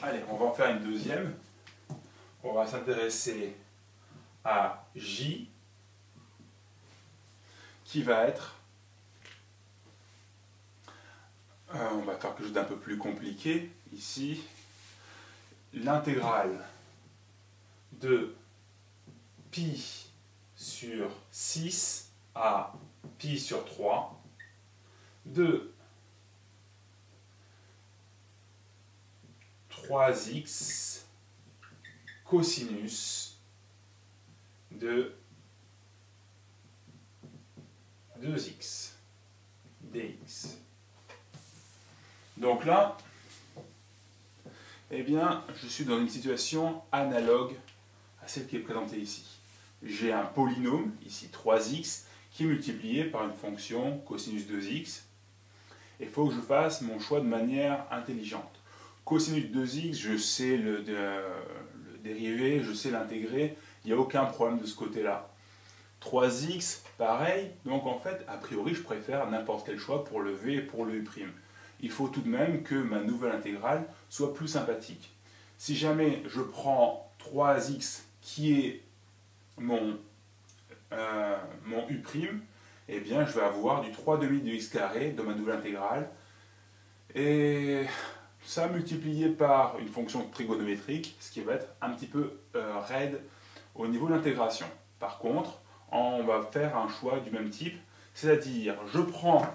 Allez, on va en faire une deuxième. On va s'intéresser à J, qui va être, on va faire quelque chose d'un peu plus compliqué, ici, l'intégrale de pi sur 6 à pi sur 3 de 3x cosinus de 2x dx. Donc là, eh bien, je suis dans une situation analogue à celle qui est présentée ici. J'ai un polynôme, ici 3x, qui est multiplié par une fonction cosinus 2x. Il faut que je fasse mon choix de manière intelligente. Cosinus 2x, je sais le dériver, je sais l'intégrer, il n'y a aucun problème de ce côté-là. 3x, pareil, donc en fait, a priori, je préfère n'importe quel choix pour le v et pour le u'. Il faut tout de même que ma nouvelle intégrale soit plus sympathique. Si jamais je prends 3x qui est mon u', eh bien je vais avoir du 3/2 de x carré dans ma nouvelle intégrale. Et ça multiplié par une fonction trigonométrique, ce qui va être un petit peu raide au niveau de l'intégration. Par contre, on va faire un choix du même type, c'est-à-dire je prends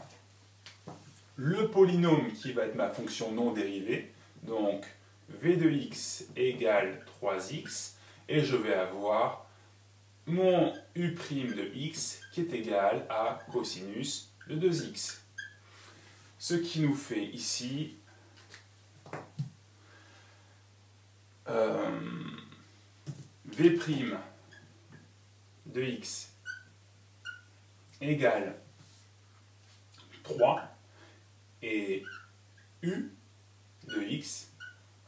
le polynôme qui va être ma fonction non dérivée, donc v de x égale 3x, et je vais avoir mon u' de x qui est égal à cosinus de 2x. Ce qui nous fait ici v' de x égale 3 et u de x.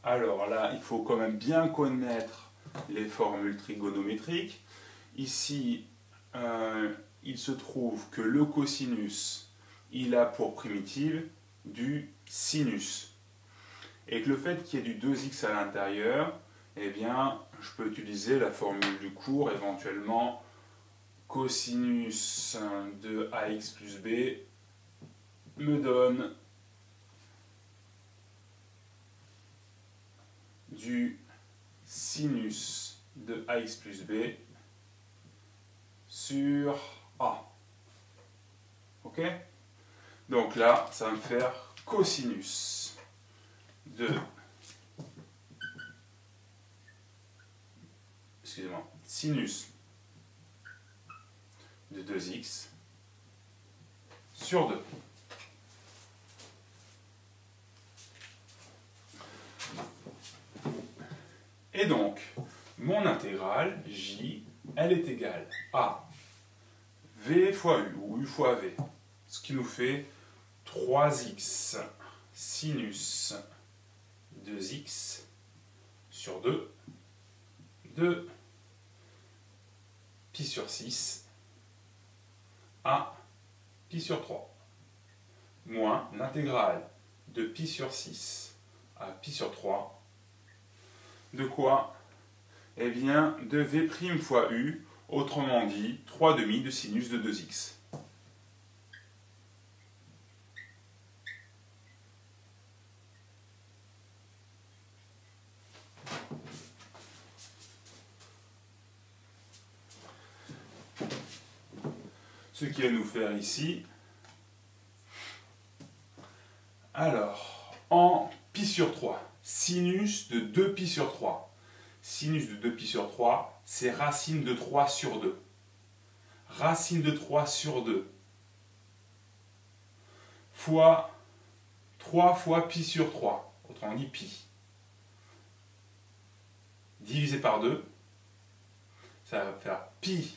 Alors là, il faut quand même bien connaître les formules trigonométriques. Ici, il se trouve que le cosinus, il a pour primitive du sinus. Et que le fait qu'il y ait du 2x à l'intérieur, eh bien, je peux utiliser la formule du cours, éventuellement cosinus de ax plus b me donne du sinus de ax plus b sur a. Ok? Donc là, ça va me faire cosinus de, excusez-moi, sinus de 2x sur 2. Et donc, mon intégrale, j, elle est égale à v fois u, ou u fois v, ce qui nous fait 3x sinus 2x sur 2 de pi sur 6 à pi sur 3, moins l'intégrale de pi sur 6 à pi sur 3, de quoi? Eh bien, de v' fois u, autrement dit, 3/2 de sinus de 2x. Ce qui va nous faire ici, alors, en pi sur 3, sinus de 2pi sur 3. Sinus de 2pi sur 3, c'est racine de 3 sur 2. Racine de 3 sur 2 fois 3 fois pi sur 3, autrement dit pi. Divisé par 2, ça va faire pi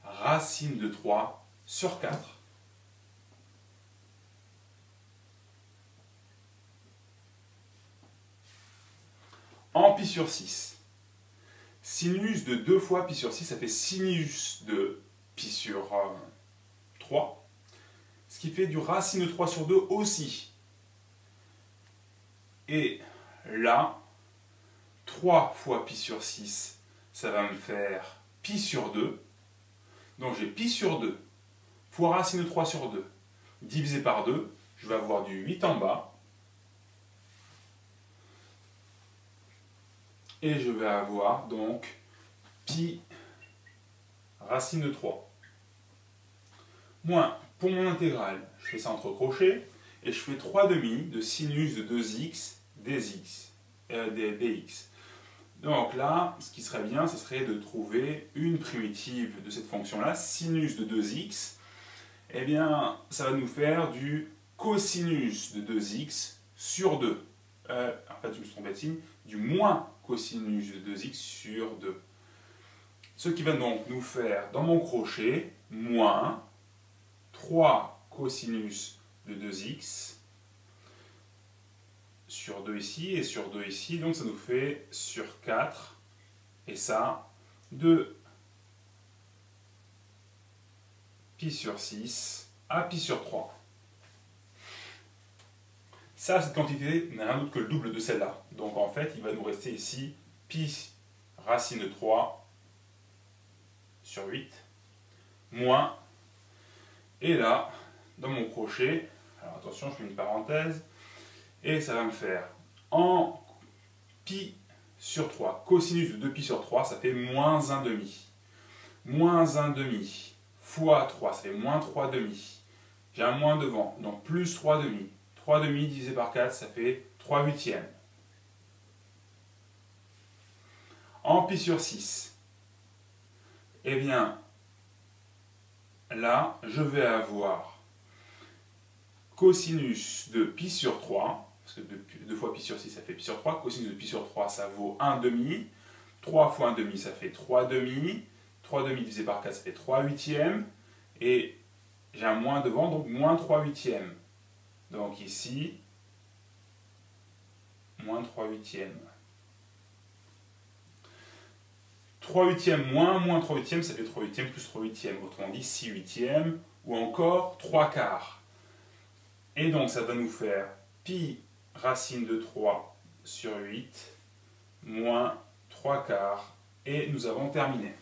racine de 3 sur 4. En pi sur 6, sinus de 2 fois pi sur 6, ça fait sinus de pi sur 3, ce qui fait du racine de 3 sur 2 aussi. Et là, 3 fois pi sur 6, ça va me faire pi sur 2. Donc j'ai pi sur 2 fois racine de 3 sur 2 divisé par 2. Je vais avoir du 8 en bas. Et je vais avoir donc pi racine de 3. Moins, pour mon intégrale, je fais ça entre crochets. Et je fais 3 demi de sinus de 2x dx. Donc là, ce qui serait bien, ce serait de trouver une primitive de cette fonction-là, sinus de 2x. Eh bien, ça va nous faire du cosinus de 2x sur 2. En fait, je me suis trompé de signe, du moins cosinus de 2x sur 2. Ce qui va donc nous faire, dans mon crochet, moins 3 cosinus de 2x sur 2 ici et sur 2 ici, donc ça nous fait sur 4, et ça, 2 pi sur 6 à pi sur 3. Ça, cette quantité n'a rien d'autre que le double de celle-là. Donc en fait, il va nous rester ici pi racine de 3 sur 8, moins, et là, dans mon crochet, alors attention, je fais une parenthèse, et ça va me faire en pi sur 3, cosinus de 2 pi sur 3, ça fait moins 1 demi. Moins 1 demi fois 3, ça fait moins 3 demi. J'ai un moins devant, donc plus 3 demi. 3 demi divisé par 4, ça fait 3 huitièmes. En pi sur 6, eh bien, là, je vais avoir cosinus de pi sur 3, parce que 2 fois pi sur 6, ça fait pi sur 3. Cosinus de pi sur 3, ça vaut 1 demi. 3 fois 1 demi, ça fait 3 demi. 3 demi divisé par 4, ça fait 3 huitièmes. Et j'ai un moins devant, donc moins 3 huitièmes. Donc ici, moins 3 huitièmes. 3 huitièmes moins 3 huitièmes, ça fait 3 huitièmes plus 3 huitièmes. Autrement dit, 6 huitièmes, ou encore 3 quarts. Et donc ça va nous faire pi racine de 3 sur 8, moins 3 quarts. Et nous avons terminé.